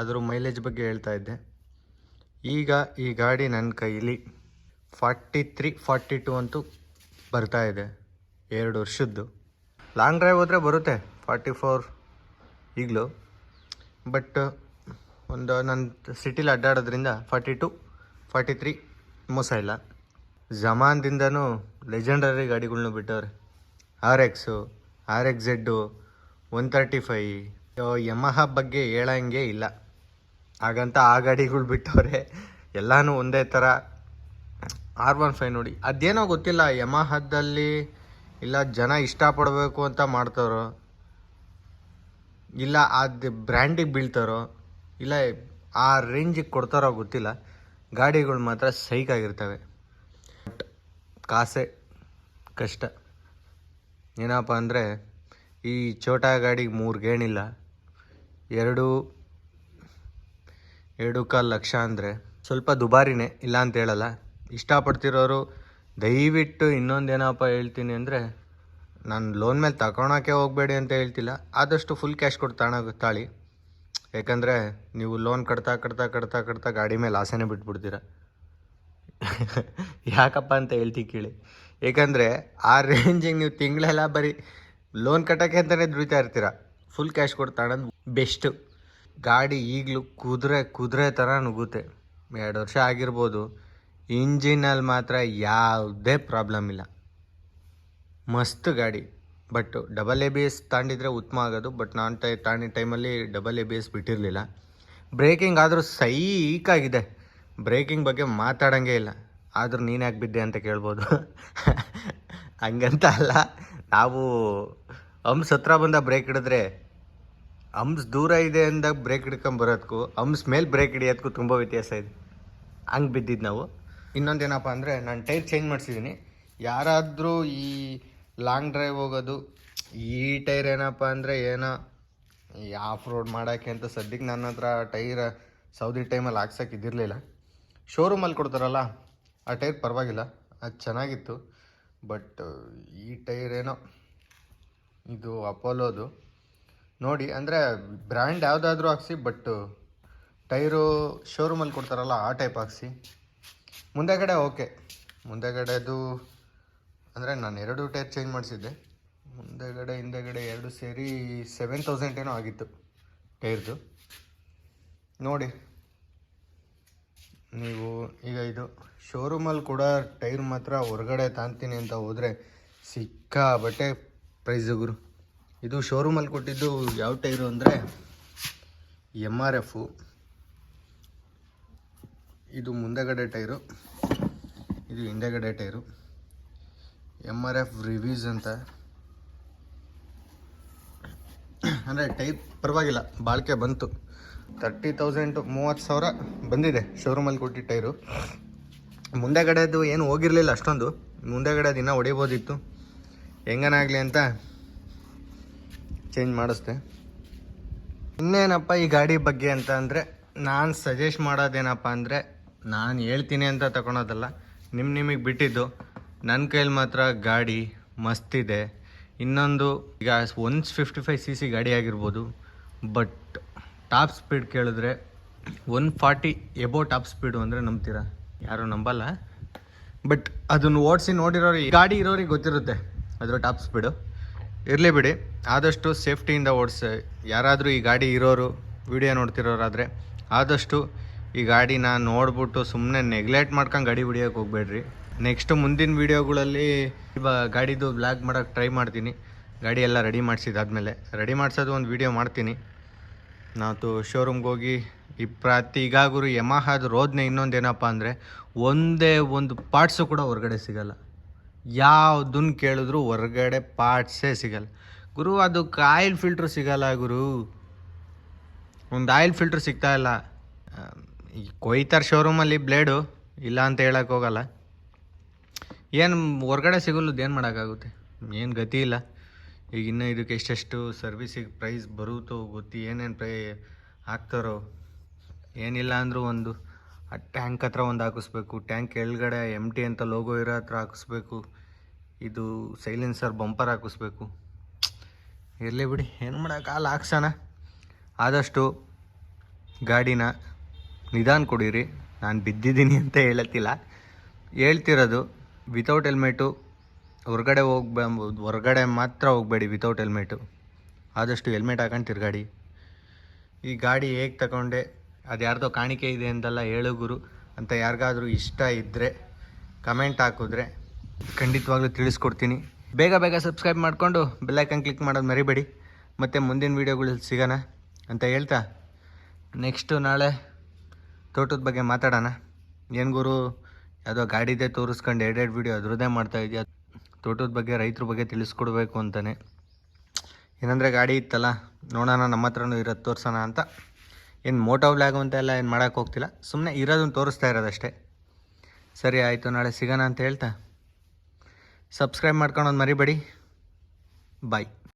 ಅದ್ರ ಮೈಲೇಜ್ ಬಗ್ಗೆ ಹೇಳ್ತಾ ಇದ್ದೆ. ಈಗ ಈ ಗಾಡಿ ನನ್ನ ಕೈಲಿ 43-42 ಅಂತೂ ಬರ್ತಾ ಇದೆ, 2 ವರ್ಷದ್ದು. ಲಾಂಗ್ ಡ್ರೈವ್ ಹೋದರೆ ಬರುತ್ತೆ 44 ಈಗಲೂ, ಬಟ್ ಒಂದು ನನ್ನ ಸಿಟಿಲಿ ಅಡ್ಡಾಡೋದ್ರಿಂದ 42-43 ಮೋಸ ಇಲ್ಲ. ಜಮಾನ್ದಿಂದನೂ ಲೆಜೆಂಡರಿ ಗಾಡಿಗಳ್ನು ಬಿಟ್ಟವ್ರೆ. RX, RXZ, 135, ಯಮಹ ಬಗ್ಗೆ ಹೇಳಂಗೆ ಇಲ್ಲ. ಹಾಗಂತ ಆ ಗಾಡಿಗಳು ಬಿಟ್ಟವ್ರೆ, ಎಲ್ಲನೂ ಒಂದೇ ಥರ. R15 ನೋಡಿ, ಅದೇನೋ ಗೊತ್ತಿಲ್ಲ, ಯಮಹದಲ್ಲಿ ಇಲ್ಲ ಜನ ಇಷ್ಟಪಡಬೇಕು ಅಂತ ಮಾಡ್ತಾರೋ, ಇಲ್ಲ ಅದು ಬ್ರ್ಯಾಂಡಿಗೆ ಬೀಳ್ತಾರೋ, ಇಲ್ಲ ಆ ರೇಂಜಿಗೆ ಕೊಡ್ತಾರೋ ಗೊತ್ತಿಲ್ಲ. ಗಾಡಿಗಳು ಮಾತ್ರ ಸೈಕಾಗಿರ್ತವೆ. ಬಟ್ ಕಾಸೆ ಕಷ್ಟ. ಏನಪ್ಪ ಅಂದರೆ ಈ ಛೋಟಾ ಗಾಡಿಗೆ 3 ಗೇಣಿಲ್ಲ, 2.25 ಲಕ್ಷ ಅಂದರೆ ಸ್ವಲ್ಪ ದುಬಾರಿನೇ, ಇಲ್ಲ ಅಂತ ಹೇಳಲ್ಲ. ಇಷ್ಟಪಡ್ತಿರೋರು ದಯವಿಟ್ಟು ಇನ್ನೊಂದೇನಪ್ಪ ಹೇಳ್ತೀನಿ ಅಂದರೆ, ನಾನು ಲೋನ್ ಮೇಲೆ ತಗೊಳಕ್ಕೆ ಹೋಗಬೇಡಿ ಅಂತ ಹೇಳ್ತಿಲ್ಲ, ಆದಷ್ಟು ಫುಲ್ ಕ್ಯಾಶ್ ಕೊಟ್ಟು ತಾಳಿ. ಯಾಕಂದರೆ ನೀವು ಲೋನ್ ಕಟ್ತಾ ಗಾಡಿ ಮೇಲೆ ಆಸೆನೇ ಬಿಟ್ಬಿಡ್ತೀರ. ಯಾಕಪ್ಪ ಅಂತ ಹೇಳ್ತೀವಿ ಕೇಳಿ. ಏಕೆಂದರೆ ಆ ರೇಂಜಿಗೆ ನೀವು ತಿಂಗಳೆಲ್ಲ ಬರೀ ಲೋನ್ ಕಟ್ಟೋಕ್ಕೆ ಅಂತಲೇ ದುಡಿತಾ ಇರ್ತೀರ. ಫುಲ್ ಕ್ಯಾಶ್ ಕೊಟ್ಟು ತಗೊಳ್ಳೋದು ಬೆಸ್ಟು. ಗಾಡಿ ಈಗಲೂ ಕುದುರೆ ಥರ ನುಗ್ಗುತ್ತೆ. 2 ವರ್ಷ ಆಗಿರ್ಬೋದು, ಇಂಜಿನಲ್ಲಿ ಮಾತ್ರ ಯಾವುದೇ ಪ್ರಾಬ್ಲಮ್ ಇಲ್ಲ. ಮಸ್ತ್ ಗಾಡಿ. ಬಟ್ ಡಬಲ್ ABS ತಾಂಡಿದ್ರೆ ಉತ್ತಮ ಆಗೋದು. ಬಟ್ ನಾನು ತಾಂಡಿದ ಟೈಮಲ್ಲಿ ಡಬಲ್ ABS ಬಿಟ್ಟಿರಲಿಲ್ಲ. ಬ್ರೇಕಿಂಗ್ ಆದರೂ ಸೈಕಾಗಿದೆ, ಬ್ರೇಕಿಂಗ್ ಬಗ್ಗೆ ಮಾತಾಡೋಂಗೆ ಇಲ್ಲ. ಆದರೂ ನೀನು ಯಾಕೆ ಬಿದ್ದೆ ಅಂತ ಕೇಳ್ಬೋದು. ಹಂಗಂತ ಅಲ್ಲ, ನಾವು ಹಂಪ್ಸ್ ಹತ್ರ ಬಂದ ಬ್ರೇಕ್ ಹಿಡಿದ್ರೆ ಹಂಪ್ಸ್ ದೂರ ಇದೆ ಅಂದಾಗ ಬ್ರೇಕ್ ಹಿಡ್ಕೊಂಬರೋದಕ್ಕೂ ಹಂಪ್ಸ್ ಮೇಲೆ ಬ್ರೇಕ್ ಹಿಡಿಯೋದಕ್ಕೂ ತುಂಬ ವ್ಯತ್ಯಾಸ ಇದೆ. ಹಂಗೆ ಬಿದ್ದಿದ್ದು ನಾವು. ಇನ್ನೊಂದೇನಪ್ಪ ಅಂದರೆ, ನಾನು ಟೈರ್ ಚೇಂಜ್ ಮಾಡಿಸಿದ್ದೀನಿ. ಯಾರಾದರೂ ಈ ಲಾಂಗ್ ಡ್ರೈವ್ ಹೋಗೋದು, ಈ ಟೈರ್ ಏನಪ್ಪ ಅಂದರೆ ಏನೋ ಈ ಆಫ್ ರೋಡ್ ಮಾಡೋಕ್ಕೆ ಅಂತ ಸದ್ಯಕ್ಕೆ ನನ್ನ ಹತ್ರ ಟೈರ್ ಸೌದಿ ಟೈಮಲ್ಲಿ ಹಾಕ್ಸೋಕೆ ಇದಿರಲಿಲ್ಲ. ಶೋರೂಮಲ್ಲಿ ಕೊಡ್ತಾರಲ್ಲ ಆ ಟೈರ್ ಪರವಾಗಿಲ್ಲ, ಅದು ಚೆನ್ನಾಗಿತ್ತು. ಬಟ್ ಈ ಟೈರ್ ಏನೋ, ಇದು ಅಪೋಲೋದು ನೋಡಿ. ಅಂದರೆ ಬ್ರ್ಯಾಂಡ್ ಯಾವುದಾದ್ರೂ ಹಾಕ್ಸಿ, ಬಟ್ ಟೈರು ಶೋರೂಮಲ್ಲಿ ಕೊಡ್ತಾರಲ್ಲ ಆ ಟೈಪ್ ಹಾಕ್ಸಿ. ಮುಂದೆಗಡೆ ಓಕೆ, ಮುಂದೆಗಡೆದು ಅಂದರೆ ನಾನು 2 ಟೈರ್ ಚೇಂಜ್ ಮಾಡಿಸಿದ್ದೆ. ಹಿಂದೆಗಡೆ 2 ಸೇರಿ 7,000 ಏನೋ ಆಗಿತ್ತು ಟೈರ್ದು. ನೋಡಿ ನೀವು ಈಗ ಇದು ಶೋರೂಮಲ್ಲಿ ಕೂಡ ಟೈರ್ ಮಾತ್ರ ಹೊರಗಡೆ ತಾಂತೀನಿ ಅಂತ ಹೋದರೆ ಸಿಕ್ಕಾಬಟ್ಟೆ ಪ್ರೈಸ್ ಗುರು. ಇದು ಶೋರೂಮಲ್ಲಿ ಕೊಟ್ಟಿದ್ದು ಯಾವ ಟೈರು ಅಂದರೆ MRF. ಇದು ಮುಂದೆಗಡೆ ಟೈರು, ಇದು ಹಿಂದೆಗಡೆ ಟೈರು. MRF ರಿವ್ಯೂಸ್ ಅಂತ. ಅಂದರೆ ಟೈರ್ ಪರವಾಗಿಲ್ಲ, ಬಾಳಿಕೆ ಬಂತು. 30,000 30,000 ಬಂದಿದೆ ಶೋರೂಮಲ್ಲಿ ಕೊಟ್ಟಿದ್ದ ಟೈರು. ಮುಂದೆಗಡೆದು ಏನು ಹೋಗಿರಲಿಲ್ಲ ಅಷ್ಟೊಂದು, ಮುಂದೆಗಡೆ ದಿನ ಹೊಡಿಬೋದಿತ್ತು. ಹೆಂಗನಾಗಲಿ ಅಂತ ಚೇಂಜ್ ಮಾಡಿಸ್ದೆ. ಇನ್ನೇನಪ್ಪ ಈ ಗಾಡಿ ಬಗ್ಗೆ ಅಂತ ಅಂದರೆ, ನಾನು ಸಜೆಸ್ಟ್ ಮಾಡೋದೇನಪ್ಪ ಅಂದರೆ, ನಾನು ಹೇಳ್ತೀನಿ ಅಂತ ತಗೊಳೋದಲ್ಲ, ನಿಮಗೆ ಬಿಟ್ಟಿದ್ದು. ನನ್ನ ಕೈಲಿ ಮಾತ್ರ ಗಾಡಿ ಮಸ್ತಿದೆ. ಇನ್ನೊಂದು, ಈಗ 155cc ಗಾಡಿ ಆಗಿರ್ಬೋದು, ಬಟ್ ಟಾಪ್ ಸ್ಪೀಡ್ ಕೇಳಿದ್ರೆ 140 ಎಬೋ ಟಾಪ್ ಸ್ಪೀಡು ಅಂದರೆ ನಂಬ್ತೀರಾ? ಯಾರೂ ನಂಬಲ್ಲ. ಬಟ್ ಅದನ್ನು ಓಡಿಸಿ ನೋಡಿರೋರು, ಗಾಡಿ ಇರೋರಿಗೆ ಗೊತ್ತಿರುತ್ತೆ ಅದರ ಟಾಪ್ ಸ್ಪೀಡು. ಇರಲಿ ಬಿಡಿ, ಆದಷ್ಟು ಸೇಫ್ಟಿಯಿಂದ ಓಡಿಸಿ. ಯಾರಾದರೂ ಈ ಗಾಡಿ ಇರೋರು ವಿಡಿಯೋ ನೋಡ್ತಿರೋರಾದರೆ ಆದಷ್ಟು ಈ ಗಾಡಿನ ನೋಡ್ಬಿಟ್ಟು ಸುಮ್ಮನೆ ನೆಗ್ಲೆಕ್ಟ್ ಮಾಡ್ಕೊಂಡು ಗಾಡಿ ಹೊಡಿಯೋಕೆ ಹೋಗಬೇಡ್ರಿ. ನೆಕ್ಸ್ಟು ಮುಂದಿನ ವೀಡಿಯೋಗಳಲ್ಲಿ ಗಾಡಿದು ಬ್ಲಾಗ್ ಮಾಡೋಕ್ಕೆ ಟ್ರೈ ಮಾಡ್ತೀನಿ. ಗಾಡಿ ಎಲ್ಲ ರೆಡಿ ಮಾಡಿಸಿದಾದ್ಮೇಲೆ, ರೆಡಿ ಮಾಡಿಸೋದು ಒಂದು ವೀಡಿಯೋ ಮಾಡ್ತೀನಿ. ನಾವು ಶೋರೂಮ್ಗೆ ಹೋಗಿ ಈಗಾಗಲೂ ಯಮಹಾದ ರೋದನೆ ಇನ್ನೊಂದೇನಪ್ಪ ಅಂದರೆ, ಒಂದೇ ಒಂದು ಪಾರ್ಟ್ಸು ಕೂಡ ಹೊರಗಡೆ ಸಿಗೋಲ್ಲ. ಯಾವುದನ್ನು ಕೇಳಿದ್ರು ಹೊರಗಡೆ ಪಾರ್ಟ್ಸೇ ಸಿಗಲ್ಲ ಗುರು. ಅದಕ್ಕೆ ಆಯಿಲ್ ಫಿಲ್ಟ್ರ್ ಸಿಗಲ್ಲ ಗುರು, ಒಂದು ಆಯಿಲ್ ಫಿಲ್ಟ್ರ್ ಸಿಗ್ತಾಯಿಲ್ಲ. ಕೊಯ್ತಾರೆ ಶೋರೂಮಲ್ಲಿ ಬ್ಲೇಡು, ಇಲ್ಲ ಅಂತ ಹೇಳೋಕ್ಕೆ ಹೋಗಲ್ಲ. ಏನು ಹೊರಗಡೆ ಸಿಗಲ್ಲದು ಏನು ಮಾಡೋಕ್ಕಾಗುತ್ತೆ, ಏನು ಗತಿ ಇಲ್ಲ. ಈಗ ಇನ್ನೂ ಇದಕ್ಕೆ ಎಷ್ಟೆಷ್ಟು ಸರ್ವಿಸಿಗೆ ಪ್ರೈಸ್ ಬರುತ್ತೋ ಗೊತ್ತಿ, ಏನೇನು ಹಾಕ್ತಾರೋ. ಏನಿಲ್ಲ ಅಂದರೂ ಒಂದು ಟ್ಯಾಂಕ್ ಹತ್ರ ಒಂದು ಹಾಕಿಸ್ಬೇಕು, ಟ್ಯಾಂಕ್ ಕೆಳಗಡೆ MT ಅಂತ ಲೋಗೋ ಇರೋ ಹತ್ರ ಹಾಕಿಸ್ಬೇಕು, ಇದು ಸೈಲೆನ್ಸರ್ ಬಂಪರ್ ಹಾಕಿಸ್ಬೇಕು. ಇರಲಿ ಬಿಡಿ, ಏನು ಮಾಡೋಕ್ಕಾಗಲ್ಲ, ಹಾಕ್ಸೋಣ. ಆದಷ್ಟು ಗಾಡಿನ ನಿಧಾನ ಕೊಡಿರಿ. ನಾನು ಬಿದ್ದಿದ್ದೀನಿ ಅಂತ ಹೇಳತ್ತಿಲ್ಲ, ಹೇಳ್ತಿರೋದು ವಿತೌಟ್ ಹೆಲ್ಮೆಟು ಹೊರಗಡೆ ಮಾತ್ರ ಹೋಗಬೇಡಿ ವಿತೌಟ್ ಹೆಲ್ಮೆಟು. ಆದಷ್ಟು ಹೆಲ್ಮೆಟ್ ಹಾಕೊಂಡು ತಿರುಗಾಡಿ. ಈ ಗಾಡಿ ಹೇಗೆ ತಗೊಂಡೆ, ಅದು ಯಾರ್ದೋ ಕಾಣಿಕೆ ಇದೆ ಅಂತೆಲ್ಲ ಹೇಳು ಗುರು ಅಂತ ಯಾರಿಗಾದ್ರೂ ಇಷ್ಟ ಇದ್ದರೆ ಕಮೆಂಟ್ ಹಾಕಿದ್ರೆ ಖಂಡಿತವಾಗ್ಲೂ ತಿಳಿಸ್ಕೊಡ್ತೀನಿ. ಬೇಗ ಸಬ್ಸ್ಕ್ರೈಬ್ ಮಾಡಿಕೊಂಡು ಬೆಲ್ಲೈಕನ್ ಕ್ಲಿಕ್ ಮಾಡೋದು ಮರಿಬೇಡಿ. ಮತ್ತು ಮುಂದಿನ ವೀಡಿಯೋಗಳಲ್ಲಿ ಸಿಗೋಣ ಅಂತ ಹೇಳ್ತಾ, ನೆಕ್ಸ್ಟು ನಾಳೆ ತೋಟದ ಬಗ್ಗೆ ಮಾತಾಡೋಣ. ಏನು ಗುರು ಯಾವುದೋ ಗಾಡಿದೇ ತೋರಿಸ್ಕೊಂಡು ಎರಡೆರಡು ವೀಡಿಯೋ ಅದ್ರದ್ದೇ ಮಾಡ್ತಾಯಿದ್ಯಾ, ತೋಟದ ಬಗ್ಗೆ ರೈತರ ಬಗ್ಗೆ ತಿಳಿಸ್ಕೊಡ್ಬೇಕು ಅಂತಲೇ. ಏನಂದರೆ ಗಾಡಿ ಇತ್ತಲ್ಲ, ನೋಡೋಣ ನಮ್ಮ ಹತ್ರನೂ ಇರೋದು ತೋರಿಸೋಣ ಅಂತ. ಏನು ಮೋಟೋ ವ್ಲಾಗು ಅಂತ ಎಲ್ಲ ಏನು ಮಾಡೋಕ್ಕೆ ಹೋಗ್ತಿಲ್ಲ, ಸುಮ್ಮನೆ ಇರೋದನ್ನು ತೋರಿಸ್ತಾ ಇರೋದಷ್ಟೇ. ಸರಿ ಆಯಿತು, ನಾಳೆ ಸಿಗೋಣ ಅಂತ ಹೇಳ್ತಾ ಸಬ್ಸ್ಕ್ರೈಬ್ ಮಾಡ್ಕೊಳೋದು ಮರಿಬೇಡಿ. ಬಾಯ್.